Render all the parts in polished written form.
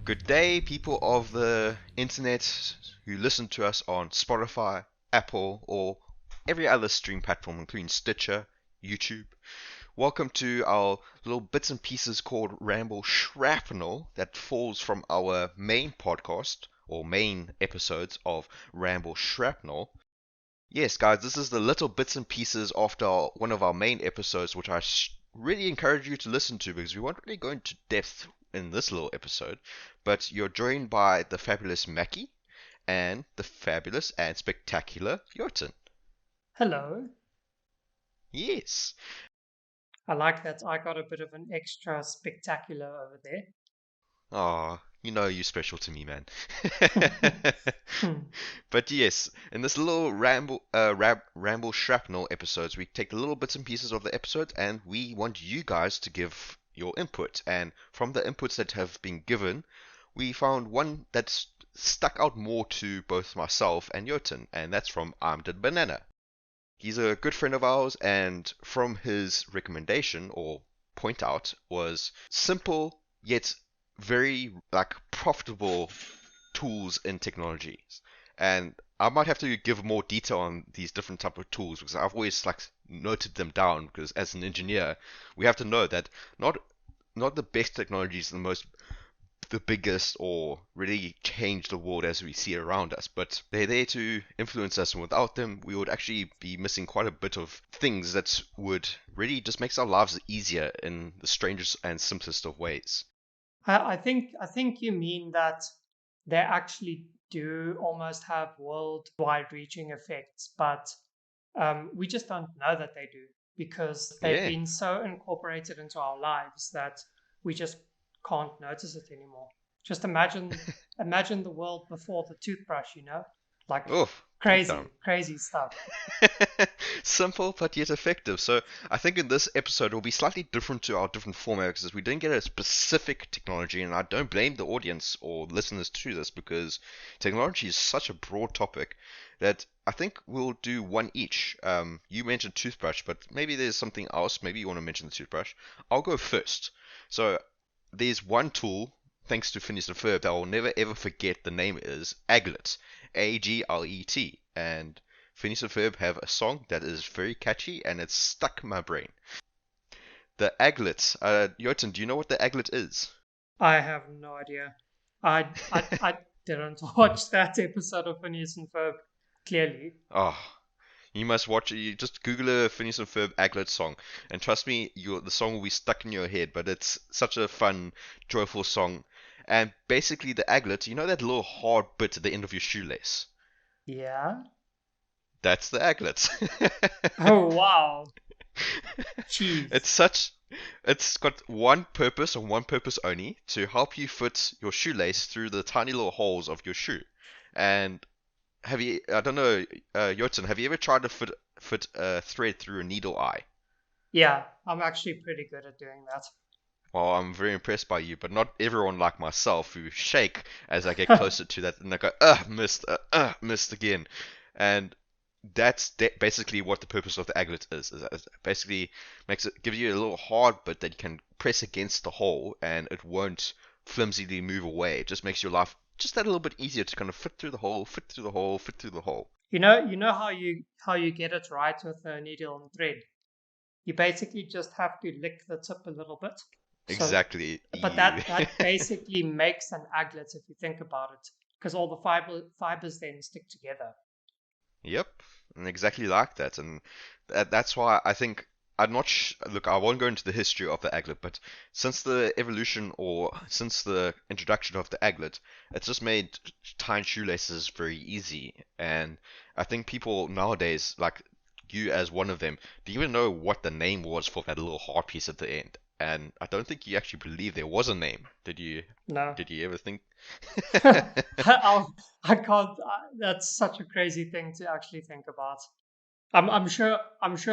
Good day, people of the internet who listen to us on Spotify, Apple, or every other stream platform, including Stitcher, YouTube. Welcome to our little bits and pieces called Ramble Shrapnel that falls from our main podcast or main episodes of Ramble Shrapnel. Yes, guys, this is the little bits and pieces after one of our main episodes, which really encourage you to listen to because we won't really go into depth in this little episode. But you're joined by the fabulous Mackie and the fabulous and spectacular Jotun. Hello. Yes. I like that I got a bit of an extra spectacular over Ah, you know you're special to me, man. there. But yes, in this little ramble shrapnel episodes, we take the little bits and pieces of the episode, and we want you guys to give your input. And from the inputs that have been given, we found one that's stuck out more to both myself and Jotun, and that's from Armed Banana. He's a good friend of ours, and from his recommendation or point out was simple yet very like profitable tools in technologies. And I might have to give more detail on these different type of tools because I've always like noted them down because as an engineer, we have to know that not not the best technologies, the biggest or really change the world as we see it around us, but they're there to influence us, and without them, we would actually be missing quite a bit of things that would really just makes our lives easier in the strangest and simplest of ways. I think you mean that they actually do almost have worldwide reaching effects, but we just don't know that they do because they've Yeah. been so incorporated into our lives that we just can't notice it anymore. Just imagine the world before the toothbrush, like Oh, big time. crazy stuff. Simple but yet effective. So I think in this episode it will be slightly different to our different formats as we didn't get a specific technology, and I don't blame the audience or listeners to this because technology is such a broad topic that I think we'll do one each. You mentioned toothbrush, but maybe there's something else. Maybe you want to mention the toothbrush. I'll go first. So there's one tool, thanks to Phineas and Ferb, that I'll never ever forget. The name is Aglet, Aglet, and Phineas and Ferb have a song that is very catchy and it's stuck in my brain. The Aglet. Jotun, do you know what the Aglet is? I have no idea. I didn't watch that episode of Phineas and Ferb. Clearly, Oh, you must watch it. You just Google a Phineas and Ferb Aglet song, and trust me, the song will be stuck in your head. But it's such a fun, joyful song. And basically, the aglet, you know that little hard bit at the end of your shoelace? yeah. That's the aglet. Oh wow, jeez. It's such it's got one purpose and one purpose only to help you fit your shoelace through the tiny little holes of your shoe. And I don't know, Jotun, have you ever tried to fit a thread through a needle eye? Yeah, I'm actually pretty good at doing Well, I'm very impressed by you, but not everyone like myself who shake as I get that. closer to that and they go, missed, missed again. And that's basically what the purpose of the aglet is that it basically gives you a little hard bit that you can press against the hole and it won't flimsily move away. It just makes your life just that little bit easier to kind of fit through the hole, fit through the hole, fit through the hole. You know how you get it right with a needle and thread. You basically just have to lick the tip a little bit. So, Exactly. but that basically makes an aglet if you think about it, because all the fibers then stick together. Yep, and exactly like that, and that's why I think I'm not. Look, I won't go into the history of the aglet, but since the evolution or since the introduction of the aglet, it's just made tying shoelaces very easy. And I think people nowadays, like you as one of them, do you even know what the name was for that little heart piece at the end? And I don't think you actually believe there was a name. Did you? No. Did you ever think? I can't. That's such a crazy thing to actually think about. I'm sure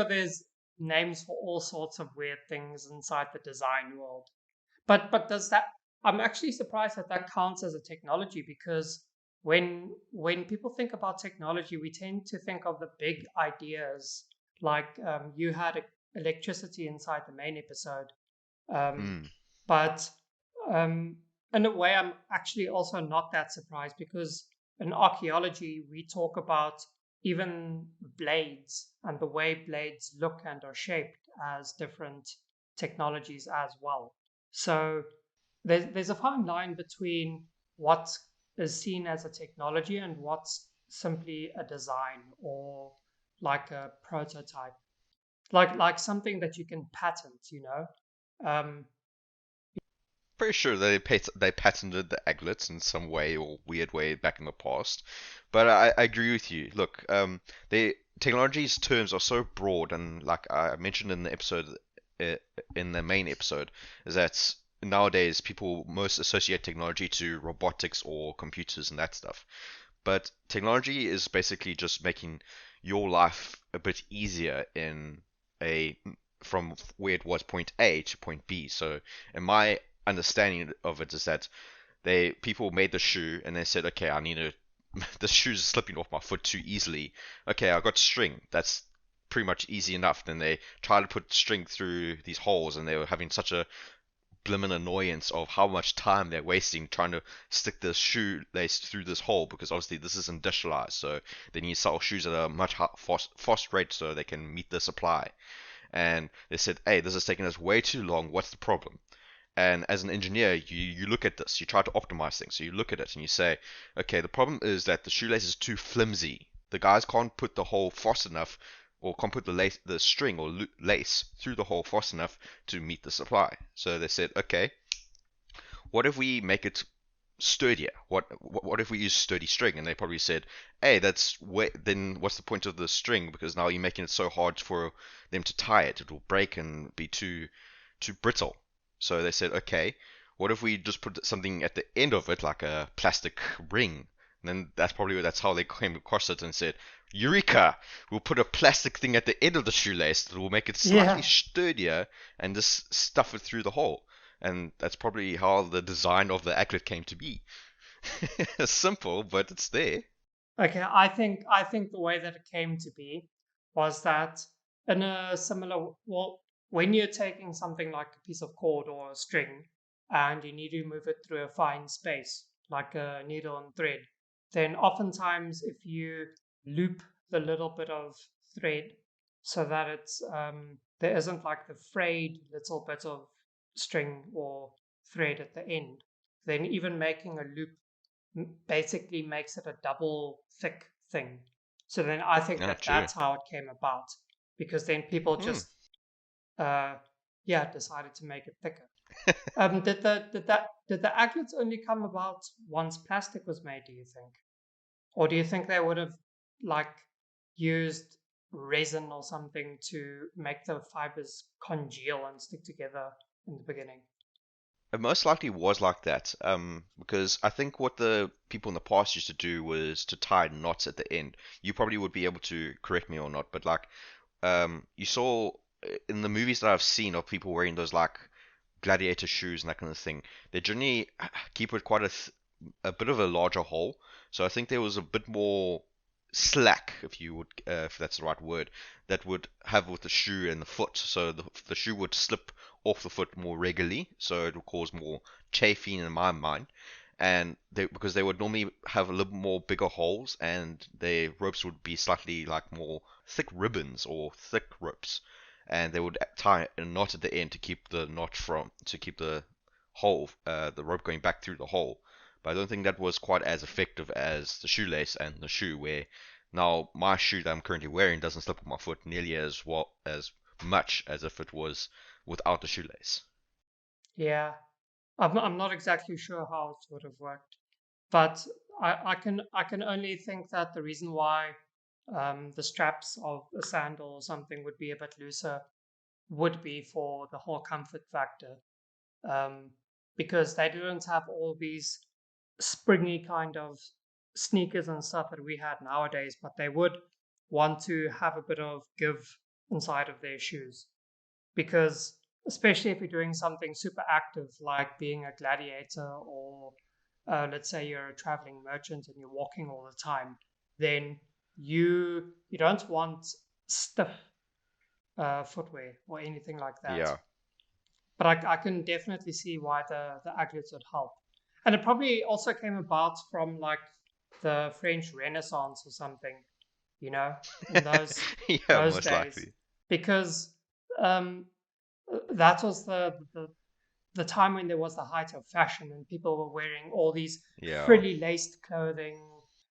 there's names for all sorts of weird things inside the design world. But does that? I'm actually surprised that that counts as a technology because when people think about technology, we tend to think of the big ideas like you had electricity inside the main episode, um, Hmm. but um, in a way, I'm actually also not that surprised because in archaeology, we talk about even blades and the way blades look and are shaped as different technologies as well. So there's a fine line between what is seen as a technology and what's simply a design or like a prototype, like something that you can patent, you know. Um, Pretty sure they patented the aglets in some way or weird way back in the past, but I agree with you. Look, the technology's terms are so broad, and like I mentioned in the episode, uh, in the main episode, is that nowadays people most associate technology to robotics or computers and that stuff. But technology is basically just making your life a bit easier in a from where it was point A to point B. So, in my understanding of it is that they people made the shoe and they said, okay, I need to the shoe's slipping off my foot too easily. Okay, I got string. That's pretty much easy enough. Then they tried to put string through these holes, and they were having such a blimmin' annoyance of how much time they're wasting trying to stick the shoelace through this hole because obviously this is industrialized, so they need to sell shoes at a much fast rate so they can meet the supply. And they said, hey, this is taking us way too long. What's the problem? And as an engineer, you look at this, you try to optimize things. So you look at it and you say, okay, the problem is that the shoelace is too flimsy. The guys can't put the hole fast enough, or can't put the string or lace through the hole fast enough to meet the supply. So they said, okay, what if we make it sturdier? What if we use sturdy string? And they probably said, hey, then what's the point of the string? Because now you're making it so hard for them to tie it. It will break and be too brittle. So they said, okay, what if we just put something at the end of it, like a plastic ring? And then that's how they came across it and said, Eureka! We'll put a plastic thing at the end of the shoelace that will make it slightly yeah. sturdier and just stuff it through the hole. And that's probably how the design of the aglet came to be. Simple, but it's there. Okay, I think the way that it came to be was that in a similar well, when you're taking something like a piece of cord or a string and you need to move it through a fine space, like a needle and thread, then oftentimes if you loop the little bit of thread so that it's there isn't like the frayed little bit of string or thread at the end, then even making a loop basically makes it a double thick thing. So then I think Ah, that true. that's how it came about because then people Hmm. just uh yeah decided to make it thicker. Did the aglets only come about once plastic was made? Do you think, or do you think they would have like used resin or something to make the fibers congeal and stick together in the beginning? It most likely was like that, because I think what the people in the past used to do was to tie knots at the end. You probably would be able to correct me or not, but like, you saw in the movies that I've seen of people wearing those like gladiator shoes and that kind of thing, they generally keep it quite a bit of a larger hole. So I think there was a bit more slack, if you would, if that's the right word, that would have with the shoe and the foot. So the shoe would slip off the foot more regularly, so it would cause more chafing in my mind. And because they would normally have a little more bigger holes, and their ropes would be slightly like more thick ribbons or thick ropes, and they would tie a knot at the end to keep the hole, the rope going back through the hole. But I don't think that was quite as effective as the shoelace and the shoe, where now my shoe that I'm currently wearing doesn't slip on my foot nearly as much as if it was without the shoelace. Yeah, I'm not exactly sure how it would have worked, but I can only think that the reason why the straps of a sandal or something would be a bit looser would be for the whole comfort factor, um, because they didn't have all these springy kind of sneakers and stuff that we had nowadays, but they would want to have a bit of give inside of their shoes because especially if you're doing something super active like being a gladiator or let's say you're a traveling merchant and you're walking all the time, then you don't want stiff footwear or anything like that. Yeah. But I can definitely see why the aglets would help. And it probably also came about from like the French Renaissance or something, you know, in Yeah, those most days, likely. because um, that was the time when there was the height of fashion and people were wearing all these Yeah. frilly laced clothing.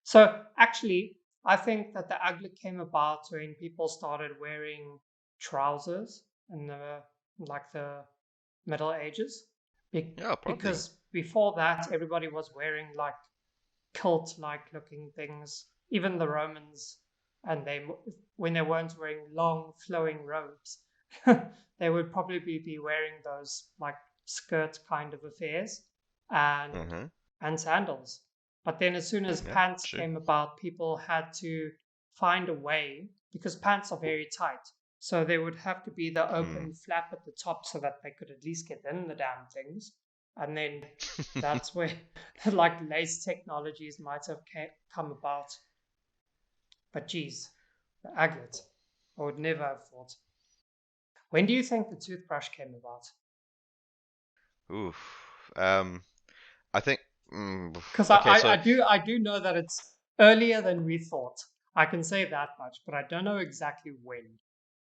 So actually, I think that the aglet came about when people started wearing trousers in the Middle Ages, Yeah, probably. because before that everybody was wearing like kilt-like looking things. Even the Romans, and they when they weren't wearing long flowing robes, they would probably be wearing those like skirt kind of affairs and Uh-huh. sandals. But then as soon as Yeah, pants true. came about, people had to find a way, because pants are very tight. So there would have to be the Hmm. open flap at the top so that they could at least get in the damn things. And then that's where like lace technologies might have come about. But geez, the agate, I would never have thought. When do you think the toothbrush came about? Oof. I think. Because Okay, so I do know that it's earlier than we thought. I can say that much, but I don't know exactly when.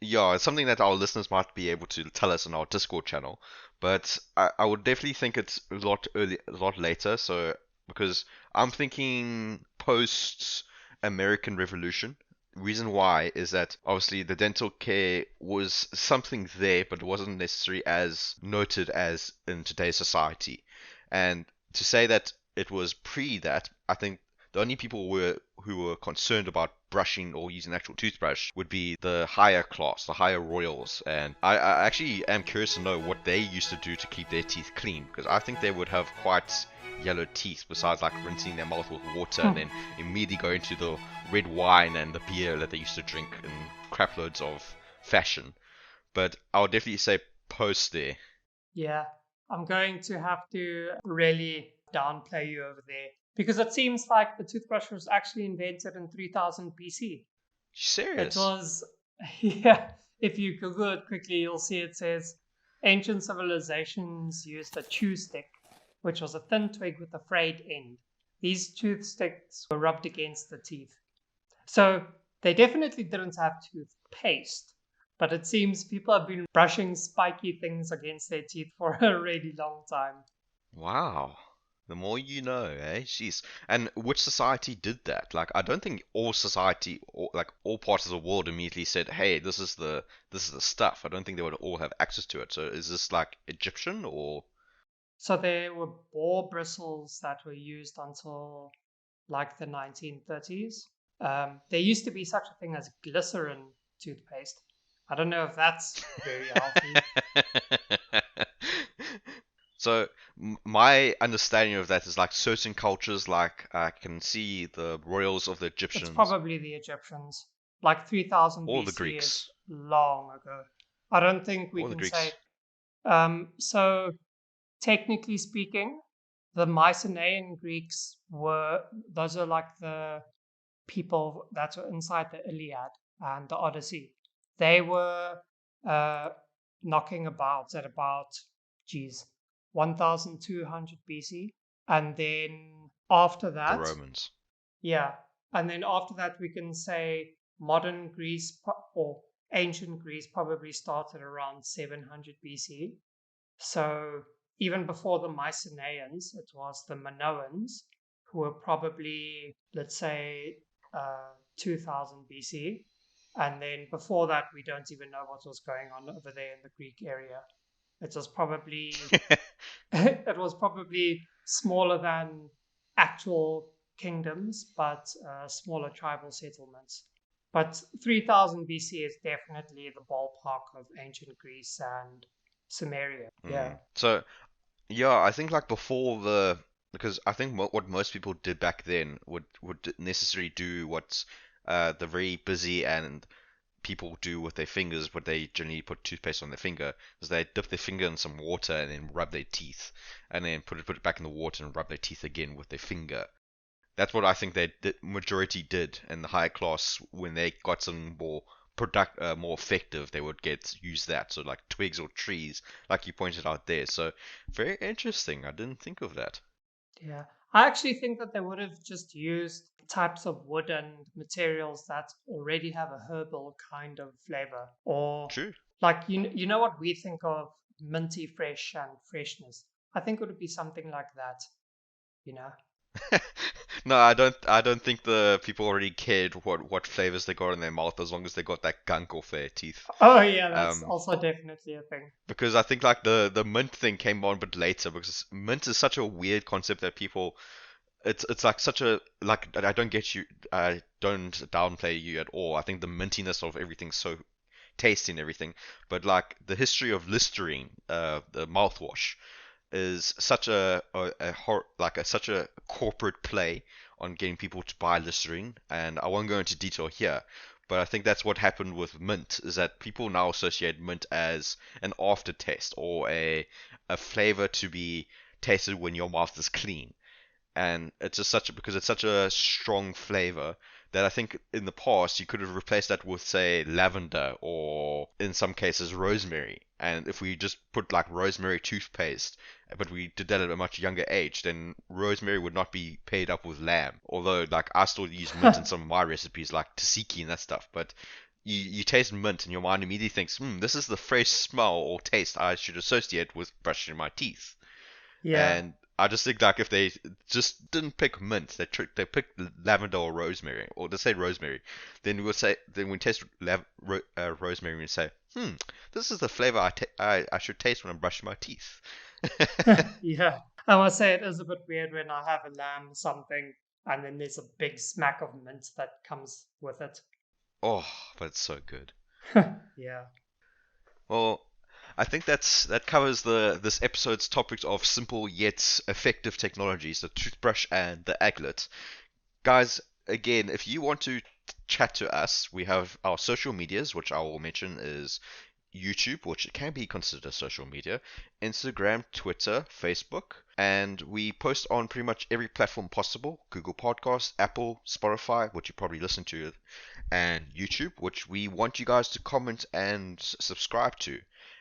yeah, it's something that our listeners might be able to tell us on our Discord channel, but I would definitely think it's a lot early, a lot later. So because I'm thinking post American Revolution. Reason why is that obviously the dental care was something there, but it wasn't necessarily as noted as in today's society. And to say that it was pre that, I think the only people who were concerned about brushing or using an actual toothbrush would be the higher class, the higher royals. And I actually am curious to know what they used to do to keep their teeth clean, because I think they would have quite yellow teeth besides like rinsing their mouth with water and then immediately going to the red wine and the beer that they used to drink in craploads of fashion. But I would definitely say post there. Yeah, I'm going to have to really downplay you over there, because it seems like the toothbrush was actually invented in 3000 BC. It Serious? was, yeah, if you Google it quickly, you'll see it says ancient civilizations used a chew stick, which was a thin twig with a frayed end. These toothsticks were rubbed against the teeth. So they definitely didn't have toothpaste, but it seems people have been brushing spiky things against their teeth for a really long time. Wow. The more you know, eh? Jeez. And which society did that? Like, I don't think all society, or like all parts of the world, immediately said, "Hey, this is the stuff." I don't think they would all have access to it. So, is this like Egyptian or? So there were boar bristles that were used until like the 1930s. There used to be such a thing as glycerin toothpaste. I don't know if that's very healthy. So, my understanding of that is like certain cultures, like I can see the royals of the It's Egyptians probably the Egyptians. Like 3000 or the BC is Greeks long ago. I don't think we or the can Greeks. say. So technically speaking, the Mycenaean Greeks were, those are like the people that were inside the Iliad and the Odyssey. They were uh, knocking about at about, geez, 1200 BC. And then after The that, Romans. yeah, and then after that, we can say modern Greece or ancient Greece probably started around 700 BC. So even before the Mycenaeans, it was the Minoans who were probably, let's say, 2000 BC. And then before that, we don't even know what was going on over there in the Greek area. It was probably it was probably smaller than actual kingdoms, but smaller tribal settlements. But 3000 BC is definitely the ballpark of ancient Greece and Sumeria. Yeah. So yeah, I think like before the because I think what most people did back then would necessarily do what the very busy and people do with their fingers, but they generally put toothpaste on their finger, is they dip their finger in some water and then rub their teeth, and then put it back in the water and rub their teeth again with their finger. That's what I think the majority did, and the higher class when they got some more effective, they would get use that. So like twigs or trees, like you pointed out there. So very interesting. I didn't think of that. Yeah. I actually think that they would have just used types of wood and materials that already have a herbal kind of flavor. Or True. like you know what we think of minty fresh and freshness. I think it would be something like that, you know? No, I don't think the people already cared what flavors they got in their mouth as long as they got that gunk off their teeth. Oh yeah, that's Um, also definitely a thing. because I think like the mint thing came on a bit later because mint is such a weird concept that people it's like such a like I don't get you, I don't downplay you at all. I think the mintiness of everything's so tasty and everything, but like the history of Listerine, the mouthwash, is such such a corporate play on getting people to buy Listerine, and I won't go into detail here, but I think that's what happened with mint is that people now associate mint as an aftertaste or a flavor to be tasted when your mouth is clean, and it's just because it's such a strong flavor that I think in the past you could have replaced that with say lavender or in some cases rosemary. And if we just put like rosemary toothpaste, but we did that at a much younger age, then rosemary would not be paired up with lamb. Although like I still use mint in some of my recipes like tzatziki and that stuff, but you taste mint and your mind immediately thinks, this is the fresh smell or taste I should associate with brushing my teeth. Yeah. And I just think like if they just didn't pick mint, they picked lavender or rosemary, or they say rosemary, then we taste rosemary and say, this is the flavor I should taste when I'm brushing my teeth. Yeah. I must say it is a bit weird when I have a lamb or something and then there's a big smack of mint that comes with it. Oh, but it's so good. Yeah. Well, I think that covers the this episode's topics of simple yet effective technologies, the toothbrush and the aglet. Guys, again, if you want to chat to us, we have our social medias, which I will mention is YouTube, which can be considered a social media, Instagram, Twitter, Facebook, and we post on pretty much every platform possible: Google Podcasts, Apple, Spotify, which you probably listen to, and YouTube, which we want you guys to comment and subscribe to.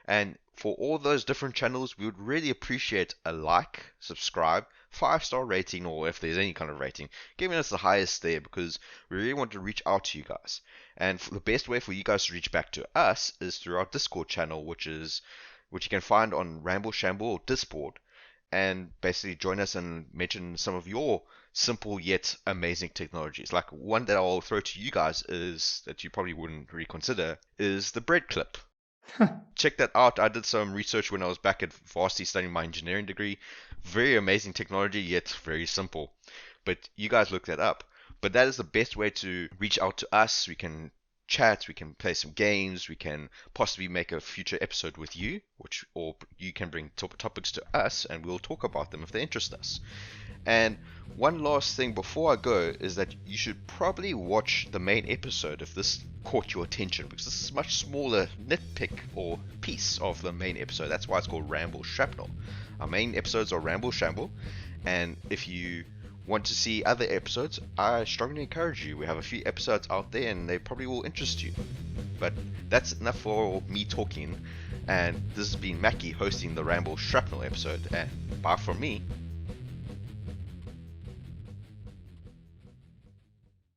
And for all those different channels, we would really appreciate a like, subscribe, 5-star rating, or if there's any kind of rating, giving us the highest there because we really want to reach out to you guys. And the best way for you guys to reach back to us is through our Discord channel, which you can find on Ramble Shamble or Discord, and basically join us and mention some of your simple yet amazing technologies. Like one that I'll throw to you guys is that you probably wouldn't reconsider is the bread clip. Check that out. I did some research when I was back at varsity studying my engineering degree. Very amazing technology, yet very simple. But you guys look that up. But that is the best way to reach out to us. We can chat, we can play some games, we can possibly make a future episode with you, or you can bring topics to us and we'll talk about them if they interest us. And one last thing before I go is that you should probably watch the main episode if this caught your attention, because this is a much smaller nitpick or piece of the main episode. That's why it's called Ramble Shrapnel. Our main episodes are Ramble Shamble, and if you want to see other episodes, I strongly encourage you. We have a few episodes out there and they probably will interest you. But that's enough for me talking, and this has been Mackie hosting the Ramble Shrapnel episode, and bye from me.